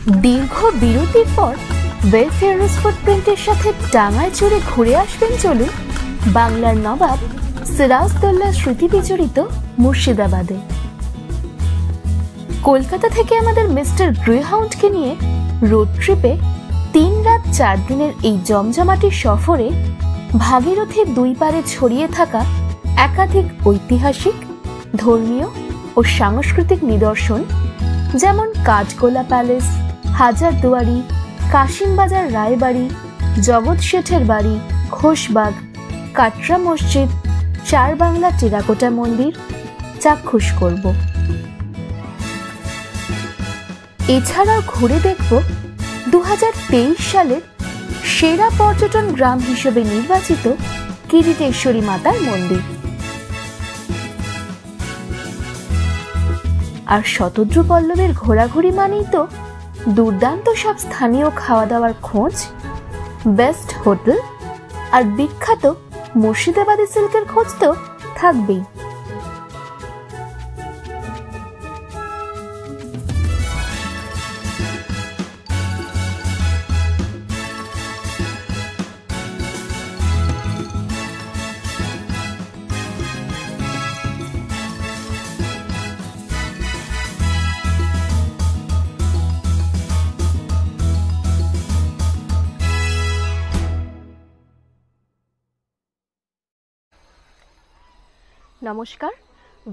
দীর্ঘ বিরতির পর ওয়েফেয়ারস ফুটপ্রিন্টের সাথে টাঙ্গায় চড়ে ঘুরে আসবেন চলুন বাংলার নবাব সিরাজদৌল্লা স্মৃতি বিজড়িত মুর্শিদাবাদে। কলকাতা থেকে আমাদের মিস্টার গ্রেহাউন্ডকে নিয়ে রোড ট্রিপে 3 রাত 4 দিনের এই জমজমাটি সফরে ভাগীরথীর দুই পারে ছড়িয়ে থাকা একাধিক ঐতিহাসিক, ধর্মীয় ও সাংস্কৃতিক নিদর্শন যেমন কাঠগোলা প্যালেস, হাজারদুয়ারি, কাশিমবাজার রায়বাড়ি, জগৎ শেঠের বাড়ি, ঘোষবাগ, কাটরা মসজিদ, চার বাংলা টেরাকোটা মন্দির চাক্ষুষ করব। এছাড়াও ঘুরে দেখব 2023 সালের সেরা পর্যটন গ্রাম হিসেবে নির্বাচিত কিরিটেশ্বরী মাতার মন্দির। আর শতদ্রু পল্লবের ঘোরাঘুরি মানেই তো দুর্দান্ত সব স্থানীয় খাওয়া দাওয়ার খোঁজ, বেস্ট হোটেল আর বিখ্যাত মুর্শিদাবাদী সিল্কের খোঁজ তো থাকবেই। নমস্কার,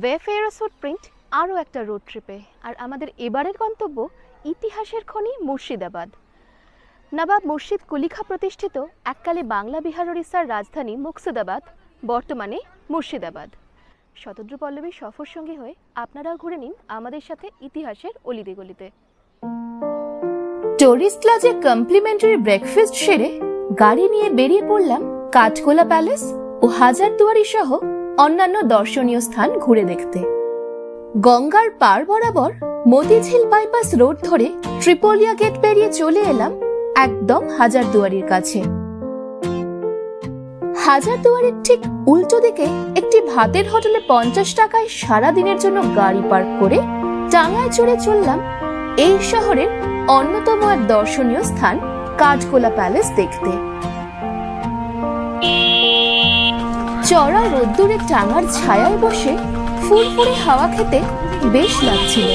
ওয়েফেয়ারস ফুটপ্রিন্ট আরও একটা রোড ট্রিপে। আর আমাদের এবারের গন্তব্য ইতিহাসের খনি মুর্শিদাবাদ। নবাব মুর্শিদ কুলি খাঁ প্রতিষ্ঠিত এককালে বাংলা বিহার ওড়িশার রাজধানী মুর্শিদাবাদ, বর্তমানে মুর্শিদাবাদ। শতদ্রু পল্লবীর সফর সঙ্গী হয়ে আপনারাও ঘুরে নিন আমাদের সাথে ইতিহাসের অলিতে গলিতে। টুরিস্ট লজে কমপ্লিমেন্টারি ব্রেকফাস্ট সেরে গাড়ি নিয়ে বেরিয়ে পড়লাম কাঠগোলা প্যালেস ও হাজারদুয়ারি সহ অন্যান্য দর্শনীয় স্থান ঘুরে দেখতে। গঙ্গার পার বরাবর মতিঝিল বাইপাস রোড ধরে ট্রিপোলিয়া গেট পেরিয়ে চলে এলাম একদম হাজারদুয়ারির কাছে। হাজারদুয়ারির ঠিক উল্টো দিকে একটি ভাতের হোটেলে 50 টাকায় সারা দিনের জন্য গাড়ি পার্ক করে টাঙ্গায় চড়ে চললাম এই শহরের অন্যতম এক দর্শনীয় স্থান কাঠগোলা প্যালেস দেখতে। চড়া রোদ্দুরে টাঙ্গার ছায়ায় বসে ফুরফুরে হাওয়া খেতে বেশ লাগছিল।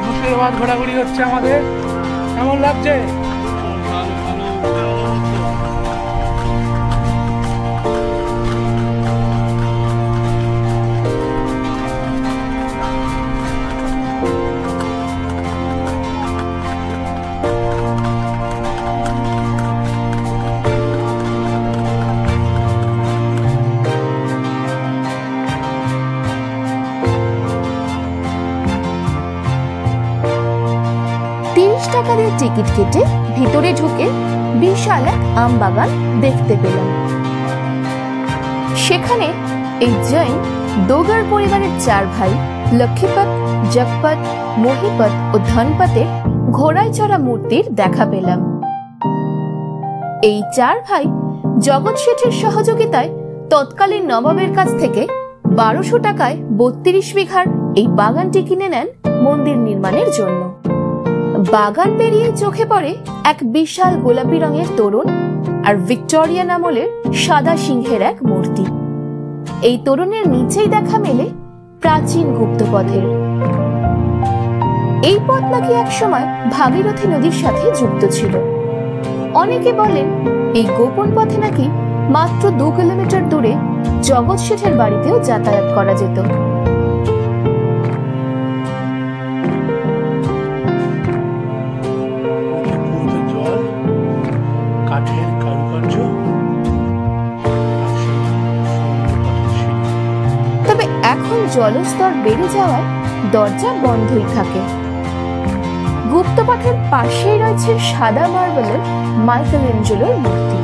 মুর্শিদাবাদ ঘোরাঘুরি হচ্ছে আমাদের, কেমন লাগছে? 30 টাকা দিয়ে টিকিট কেটে ভিতরে ঢুকে বিশাল এক আম বাগান দেখতে পেলাম। সেখানে এই জৈন দোগর পরিবারের 4 ভাই লক্ষ্মীপত, জগপত, মহিপত ও ধনপতের ঘোড়ায় চড়া মূর্তির দেখা পেলাম। এই 4 ভাই জগৎ শেঠের সহযোগিতায় তৎকালীন নবাবের কাছ থেকে 1200 টাকায় 32 বিঘার এই বাগানটি কিনে নেন মন্দির নির্মাণের জন্য। বাগান পেরিয়ে চোখে পড়ে এক বিশাল গোলাপি রঙের তোরণ আর ভিক্টোরিয়ান আমলের সাদা সিংহের এক মূর্তি। এই তোরণের নিচেই দেখা মেলে প্রাচীন গুপ্তপথের। এই পথ নাকি একসময় ভাগীরথী নদীর সাথে যুক্ত ছিল। অনেকে বলেন এই গোপন পথে নাকি মাত্র 2 কিলোমিটার দূরে জগৎ শেঠের বাড়িতেও যাতায়াত করা যেত। তবে এখন জলস্তর বেড়ে যাওয়ায় দরজা বন্ধই থাকে। গুপ্তপথের পাশেই রয়েছে সাদা মার্বেলের মাইকেলেঞ্জেলোর মূর্তি।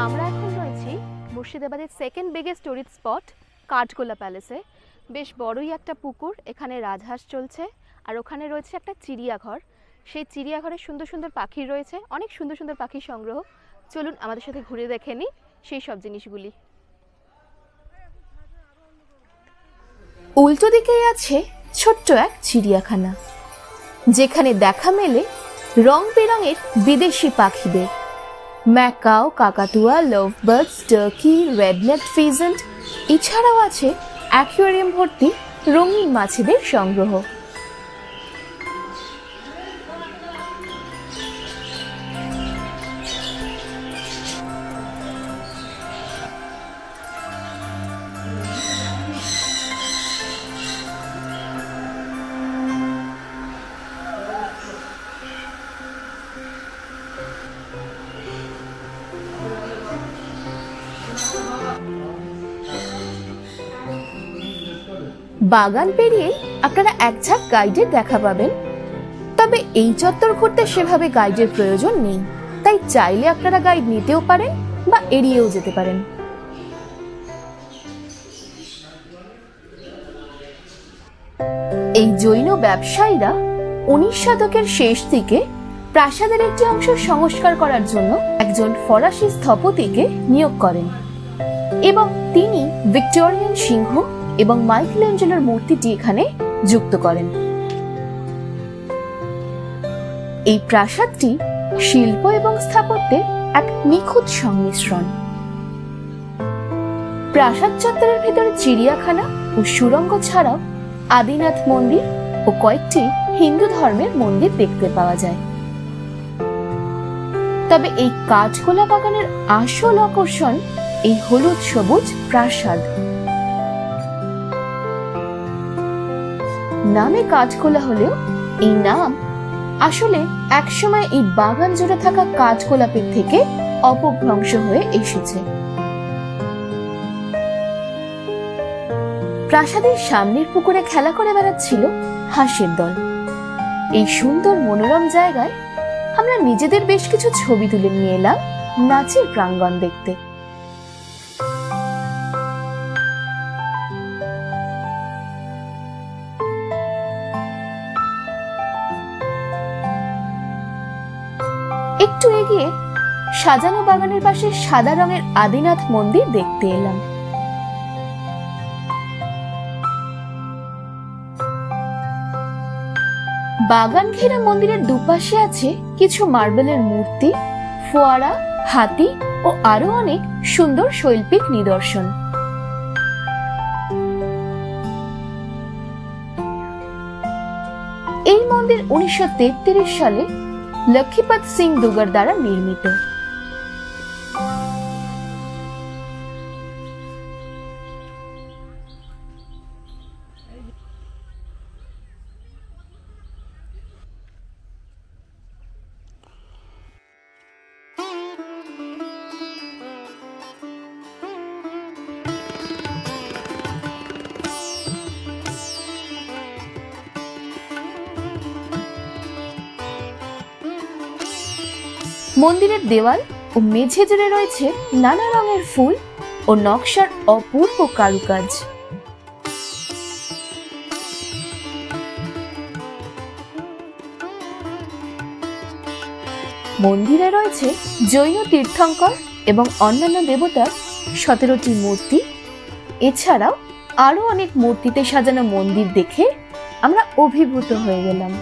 আমরা এখন রয়েছি মুর্শিদাবাদের সেকেন্ড বিগেস্ট টুরিস্ট স্পট কাঠগোলা প্যালেসে। বেশ বড়ই একটা পুকুর, এখানে রাজহাঁস চলছে, আর ওখানে রয়েছে একটা চিড়িয়াঘর। সেই চিড়িয়াঘরে সুন্দর সুন্দর পাখি রয়েছে, অনেক সুন্দর সুন্দর পাখির সংগ্রহ। চলুন আমাদের সাথে ঘুরে দেখে নিই সেই সব জিনিসগুলি। উল্টো দিকেই আছে ছোট্ট এক চিড়িয়াখানা, যেখানে দেখা মেলে রং বেরঙের বিদেশি পাখিদের। ম্যাকাও, কাকাতুয়া, লাভবার্ডস, টার্কি, রেডনেক ফিজেন্ট, এছাড়াও আছে অ্যাকুয়ারিয়াম ভর্তি রঙিন মাছেদের সংগ্রহ। বাগান পেরিয়েই আপনারা এক ঝাঁক গাইডের দেখা পাবেন, তবে এই চত্বর ঘুরতে সেভাবে গাইডের প্রয়োজন নেই, তাই চাইলে আপনারা গাইড নিতেও পারেন বা এড়িয়েও যেতে পারেন। এই জৈন ব্যবসায়ীরা 19 শতকের শেষ দিকে প্রাসাদের একটি অংশ সংস্কার করার জন্য একজন ফরাসি স্থপতিকে নিয়োগ করেন এবং তিনি ভিক্টোরিয়ান সিংহ এবং মাইকেলেঞ্জেলোর মূর্তিটি এখানে যুক্ত করেন। এই প্রাসাদটি শিল্প এবং স্থাপত্যের এক নিখুঁত সংমিশ্রণ। প্রাসাদ চত্বরের ভেতরে চিড়িয়াখানা ও সুড়ঙ্গ ছাড়াও আদিনাথ মন্দির ও কয়েকটি হিন্দু ধর্মের মন্দির দেখতে পাওয়া যায়। তবে এই কাঠগোলা বাগানের আসল আকর্ষণ এই হলুদ সবুজ প্রাসাদ। নামে কাঠগোলা হলেও এই নাম আসলে একসময় এই বাগান জুড়ে থাকা কাঠগোলাপের থেকে অপভ্রংশ হয়ে এসেছে। প্রাসাদের সামনের পুকুরে খেলা করে বেড়াচ্ছিল হাঁসের দল। এই সুন্দর মনোরম জায়গায় আমরা নিজেদের বেশ কিছু ছবি তুলে নিয়ে এলাম নাচের প্রাঙ্গণ দেখতে। একটু এগিয়ে সাজানো বাগানের পাশে সাদা রঙের আদিনাথ মন্দির দেখতে এলাম। বাগান ঘেরা মন্দিরের দুপাশে আছে কিছু মার্বেলের মূর্তি, ফোয়ারা, হাতি ও আরো অনেক সুন্দর শৈল্পিক নিদর্শন। এই মন্দির 1933 সালে লক্ষ্মীপত সিং দুগার দ্বারা নির্মিত। মন্দিরের দেওয়াল ও মেঝে জুড়ে রয়েছে নানা রঙের ফুল ও নকশার অপূর্ব কারুকাজ। মন্দিরে রয়েছে জৈন তীর্থঙ্কর এবং অন্যান্য দেবতার 17টি মূর্তি। এছাড়াও আরো অনেক মূর্তিতে সাজানো মন্দির দেখে আমরা অভিভূত হয়ে গেলাম।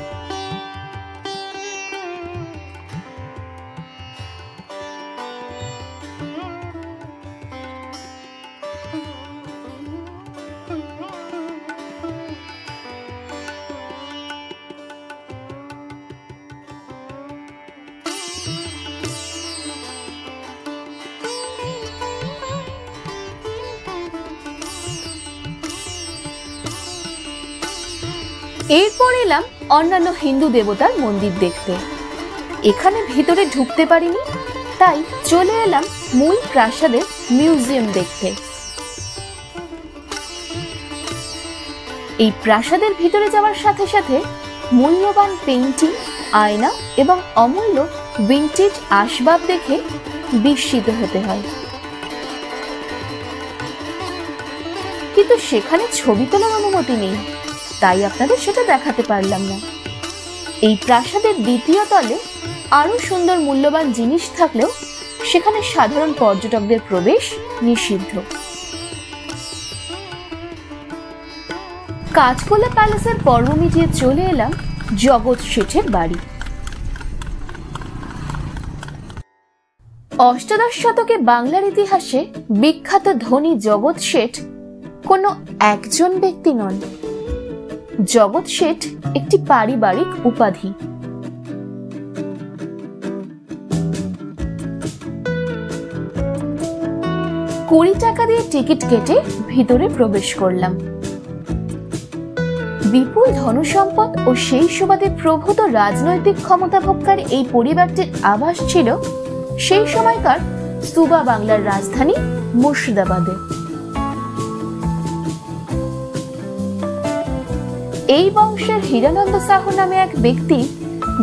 এরপর এলাম অন্যান্য হিন্দু দেবতার মন্দির দেখতে। এখানে ভিতরে ঢুকতে পারিনি, তাই চলে এলাম মূল প্রাসাদের মিউজিয়াম দেখতে। এই প্রাসাদের ভিতরে যাওয়ার সাথে সাথে মূল্যবান পেইন্টিং, আয়না এবং অমূল্য ভিন্টেজ আসবাব দেখে বিস্মিত হতে হয়। কিন্তু সেখানে ছবি তোলার অনুমতি নেই, তাই আপনাদের সেটা দেখাতে পারলাম না। এই প্রাসাদের দ্বিতীয় তলে আরো সুন্দর মূল্যবান জিনিস থাকলেও সেখানে সাধারণ পর্যটকদের প্রবেশ নিষিদ্ধ। কাঁচকোলা প্যালেসের পর্ব মিটিয়ে চলে এলাম জগৎ শেঠের বাড়ি। অষ্টাদশ শতকে বাংলার ইতিহাসে বিখ্যাত ধনী জগৎ শেঠ কোনো একজন ব্যক্তি নন। জগৎ শেঠ একটি পারিবারিক উপাধি। $20 দিয়ে টিকিট কেটে ভিতরে প্রবেশ করলাম। বিপুল ধনসম্পদ ও সেই সুবাদে প্রভূত রাজনৈতিক ক্ষমতা ভোগকারী এই পরিবারটির আবাস ছিল সেই সময়কার সুবা বাংলার রাজধানী মুর্শিদাবাদে। এই বংশের হীরানন্দ সাহু নামে এক ব্যক্তি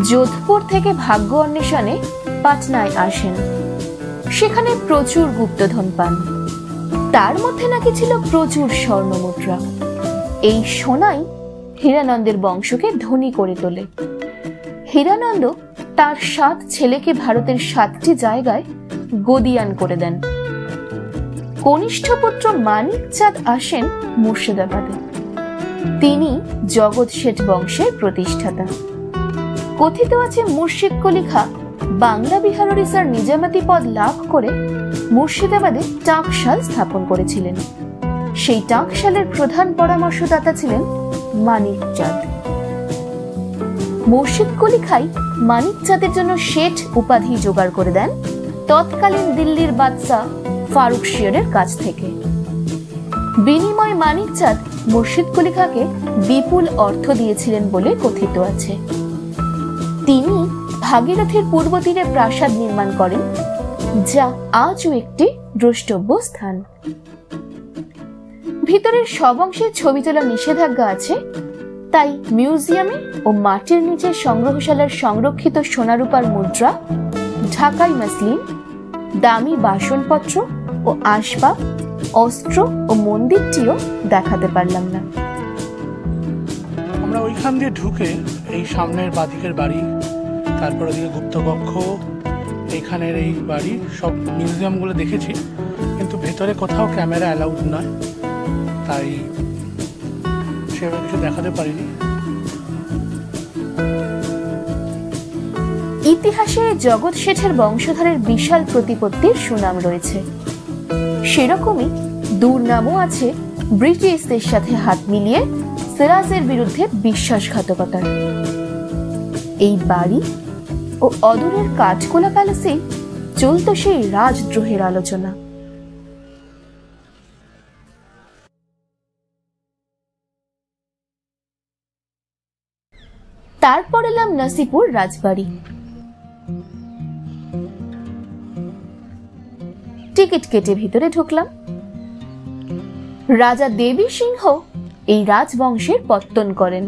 যোধপুর থেকে ভাগ্য অন্বেষণে পাটনায় আসেন। সেখানে প্রচুর গুপ্তধন পান, তার মধ্যে নাকি ছিল প্রচুর স্বর্ণ মুদ্রা। এই সোনাই হীরানন্দের বংশকে ধনী করে তোলে। হীরানন্দ তার 7 ছেলেকে ভারতের 7টি জায়গায় গদিয়ান করে দেন। কনিষ্ঠ পুত্র মানিক চাঁদ আসেন মুর্শিদাবাদে। তিনি জগৎ শেঠ বংশের প্রতিষ্ঠাতা। কথিত আছে মুর্শিদ কুলি খাঁ বাংলা বিহার ওড়িশার নিজামাতি পদ লাভ করে মুর্শিদাবাদে টাকশাল স্থাপন করেছিলেন। সেই টাকশালের প্রধান পরামর্শদাতা ছিলেন মানিক চাঁদ। মুর্শিদ কুলি খাঁ মানিক চাঁদের জন্য শেঠ উপাধি জোগাড় করে দেন তৎকালীন দিল্লির বাদশাহ ফারুক শিয়রের কাছ থেকে। বিনিময়ে মানিক চাঁদ মুর্শিদ কুলি খাঁকে বিপুল অর্থ দিয়েছিলেন বলে কথিত আছে। তিনি ভাগীরথীর পূর্ব তীরে প্রাসাদ নির্মাণ করেন, যা আজও একটি দ্রষ্টব্য স্থান। ভিতরের সব অংশের ছবি তোলা নিষেধাজ্ঞা আছে, তাই মিউজিয়ামে ও মাটির নিচে সংগ্রহশালার সংরক্ষিত সোনারূপার মুদ্রা, ঢাকাই মসলিন, দামি বাসনপত্র ও আসবাব, অস্ত্র ও মন্দিরটিও দেখাতে পারলাম না। আমরা ওইখান দিয়ে ঢুকে এই সামনের বাদিকের বাড়ি, তারপর ওদিকে গুপ্তকক্ষ, এখানের এই বাড়ি, সব মিউজিয়ামগুলো দেখেছি, কিন্তু ভেতরে কোথাও ক্যামেরা অ্যালাউড নয়, তাই সেভাবে কিছু দেখাতে পারিনি। ইতিহাসে জগৎ শেঠের বংশধরের বিশাল প্রতিপত্তির সুনাম রয়েছে। সেরকমই দুর্নামও আছে ব্রিটিশদের সাথে হাত মিলিয়ে সিরাজের বিরুদ্ধে বিশ্বাসঘাতকতার। এই বাড়ি ও অদূরের কাঠকোলা প্যালেসে চলত সেই রাজদ্রোহের আলোচনা। তারপর এলাম নাসিপুর রাজবাড়ি। টিকিট কেটে ভিতরে ঢুকলাম। রাজা দেবী সিংহ এই রাজবংশের পত্তন করেন।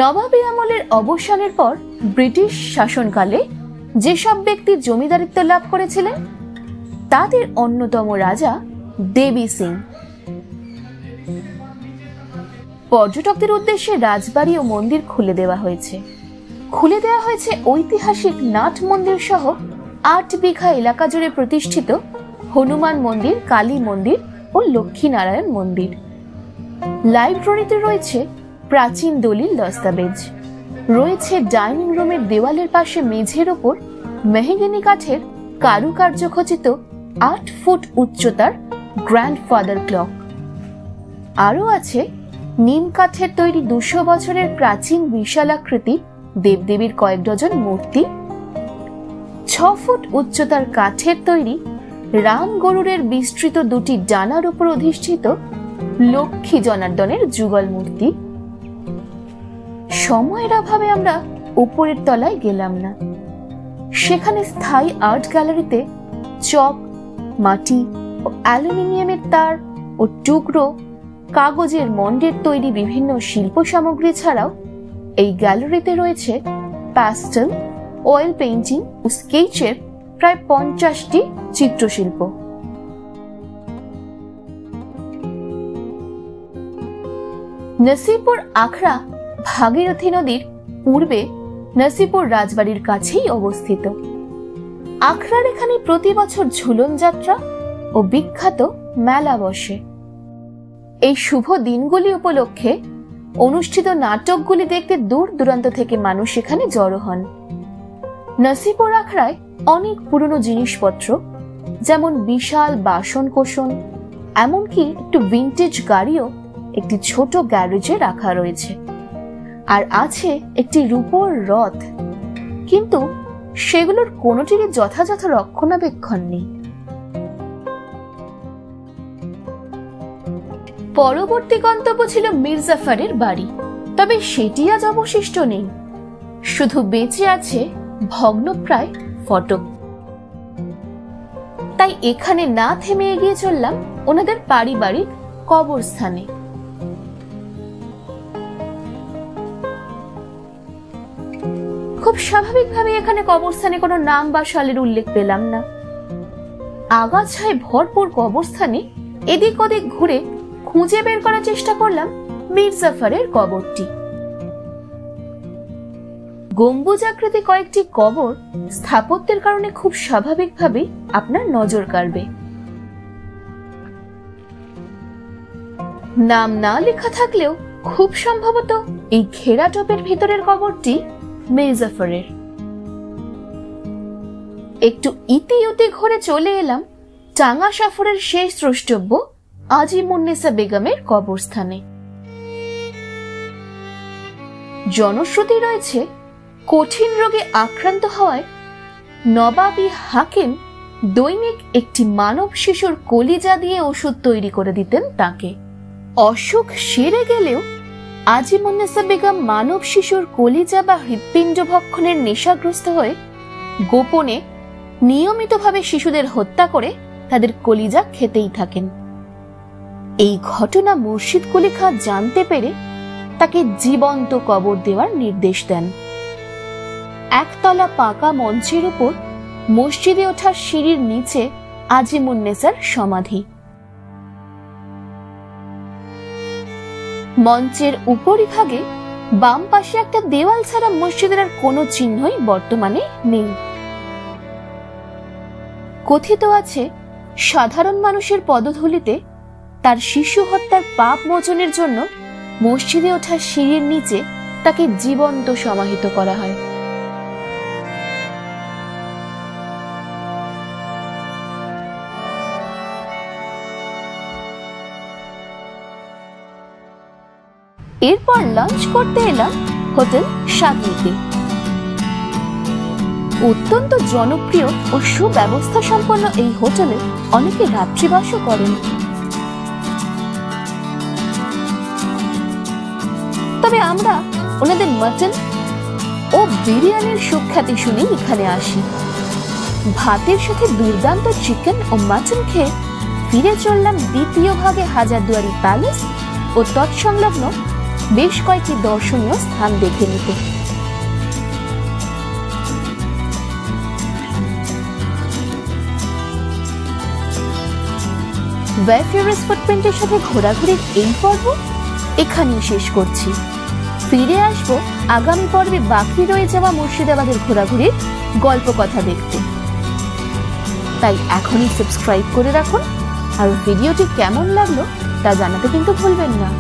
নবাবী আমলের অবসানের পর ব্রিটিশ শাসনকালে যেসব ব্যক্তি জমিদারিত্ব লাভ করেছিলেন তাদের অন্যতম রাজা দেবী সিং। পর্যটকদের উদ্দেশ্যে রাজবাড়ি ও মন্দির খুলে দেওয়া হয়েছে ঐতিহাসিক নাট মন্দির সহ 8 বিঘা এলাকা জুড়ে প্রতিষ্ঠিত হনুমান মন্দির, কালী মন্দির ও লক্ষ্মীনারায়ণ মন্দির। লাইব্রেরিতে রয়েছে প্রাচীন দলিল দস্তাবেজ, রয়েছে ডাইনিং রুমের দেওয়ালের পাশে মেঝের ওপর মেহগিনি কাঠের কারুকার্য খচিত 8 ফুট উচ্চতার গ্র্যান্ডফাদার ক্লক। আরও আছে নিম কাঠের তৈরি 200 বছরের প্রাচীন বিশালাকৃতি দেবদেবীর কয়েক ডজন মূর্তি, 6 ফুট উচ্চতার কাঠের তৈরি রাম গরুরের বিস্তৃত 2টি ডানার উপর অধিষ্ঠিত লক্ষ্মী জনার্দনের যুগল মূর্তি। সময়ের অভাবে আমরা উপরের তলায় গেলাম না। সেখানে স্থায়ী আর্ট গ্যালারিতে চক, মাটি ও অ্যালুমিনিয়ামের তার ও টুকরো, কাগজের মন্ডের তৈরি বিভিন্ন শিল্প সামগ্রী ছাড়াও এই গ্যালারিতে রয়েছে প্যাস্টেল, অয়েল পেইন্টিং ও স্কেচের প্রায় 50টি চিত্রশিল্প। নসিপুর আখড়া ভাগীরথী নদীর পূর্বে নসিপুর রাজবাড়ির কাছেই অবস্থিত। আখড়ার এখানে প্রতি বছর ঝুলন যাত্রা ও বিখ্যাত মেলা বসে। এই শুভ দিনগুলি উপলক্ষে অনুষ্ঠিত নাটকগুলি দেখতে দূর দূরান্ত থেকে মানুষ এখানে জড়ো হন। নসিপুর আখড়ায় অনেক পুরনো জিনিসপত্র, যেমন বিশাল বাসন কোসন, এমনকি একটু ভিন্টেজ গাড়িও একটি ছোট গ্যারেজে রাখা রয়েছে। আর আছে একটি রূপোর রথ, কিন্তু সেগুলোর কোনোটিরই যথাযথ রক্ষণাবেক্ষণ নেই। পরবর্তী গন্তব্য ছিল মির্জাফরের বাড়ি, তবে সেটি আজ অবশিষ্ট নেই, শুধু বেঁচে আছে ভগ্নপ্রায় ফটক। তাই এখানে না থেমে এগিয়ে চললাম ওনাদের পারিবারিক কবরস্থানে। খুব স্বাভাবিকভাবে এখানে কবরস্থানে কোনো নাম বা সালের উল্লেখ পেলাম না। আগাছায় ভরপুর কবরস্থানে এদিক ওদিক ঘুরে খুঁজে বের করার চেষ্টা করলাম মির্জাফরের কবরটি। গম্বুজাকৃতি কয়েকটি কবর স্থাপত্যের কারণে খুব স্বাভাবিকভাবে আপনার নজর কাড়বে। নাম না লেখা থাকলেও খুব সম্ভবত এই ঘেরা টপের ভিতরের কবরটি মির্জাফরের। একটু ইতিউতি ঘুরে চলে এলাম টাঙ্গা সফরের শেষ দ্রষ্টব্য আজিমুন্নেসা বেগমের কবরস্থানে। জনশ্রুতি রয়েছে কঠিন রোগে আক্রান্ত হওয়ায় নবাবী হাকিম দৈনিক একটি মানব শিশুর কলিজা দিয়ে ওষুধ তৈরি করে দিতেন তাকে। অসুখ সেরে গেলেও আজিমুন্নেসা বেগম মানব শিশুর কলিজা বা হৃৎপিণ্ড ভক্ষণের নেশাগ্রস্ত হয়ে গোপনে নিয়মিতভাবে শিশুদের হত্যা করে তাদের কলিজা খেতেই থাকেন। এই ঘটনা মুর্শিদ কুলি খাঁ জানতে পেরে তাকে জীবন্ত কবর দেওয়ার নির্দেশ দেন। একতলা পাকা মঞ্চের উপর মসজিদে ওঠার সিঁড়ির নিচে আজিমুন্নেসার সমাধি। মঞ্চের উপরিভাগে বাম পাশে একটা দেওয়াল ছাড়া মসজিদের আর কোনো চিহ্নই বর্তমানে নেই। কথিত আছে সাধারণ মানুষের পদধূলিতে তার শিশু হত্যার পাপ মোচনের জন্য মসজিদে ওঠা সিঁড়ির নিচে তাকে জীবন্ত সমাহিত করা হয়। এরপর লাঞ্চ করতে এলাম হোটেল শাদনিতে। অত্যন্ত জনপ্রিয় ও সুব্যবস্থা সম্পন্ন এই হোটেলে অনেকে রাত্রিবাসও করেন। তবে আমরা ওনাদের মাটন ও বিরিয়ানির সুখ্যাতি শুনেই এখানে আসি। ভাতের সাথে দুর্দান্ত চিকেন ও মাটন খেয়ে ফিরে চললাম দ্বিতীয় ভাগে হাজারদুয়ারি প্যালেস ও তৎসংলগ্ন বেশ কয়েকটি দর্শনীয় স্থান দেখে নিতে। ওয়েফেয়ার্স ফুটপ্রিন্টের সাথে ঘোরাঘুরির এই পর্ব এখানেই শেষ করছি। ফিরে আসবো আগামী পর্বে বাকি রয়ে যাওয়া মুর্শিদাবাদের ঘোরাঘুরির গল্প কথা দেখতে। তাই এখনই সাবস্ক্রাইব করে রাখুন, আর ভিডিওটি কেমন লাগলো তা জানাতে কিন্তু ভুলবেন না।